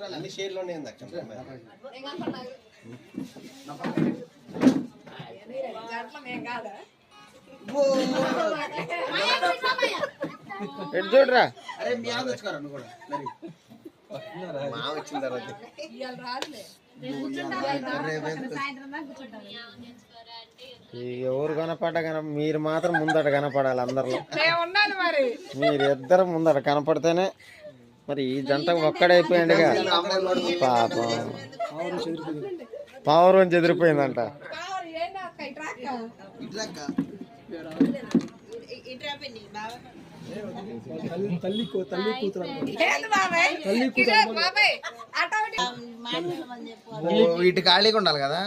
అన్ని షేర్లోనే ఉంది ఎటు చూడరా అరే మీ ఆమె వచ్చుకోరా నువ్వు కూడా మరి మా వచ్చిన తర్వాత ఎవరు కనపడ్డా మీరు మాత్రం ముందట కనపడాలి అందరిలో. మీరు ఇద్దరు ముందట కనపడితేనే మరి ఈ జంట ఒక్కడైపోయిందిగా. పాపం పవర్ చెదిరిపోయిందంట. వీటి ఖాళీగా ఉండాలి కదా.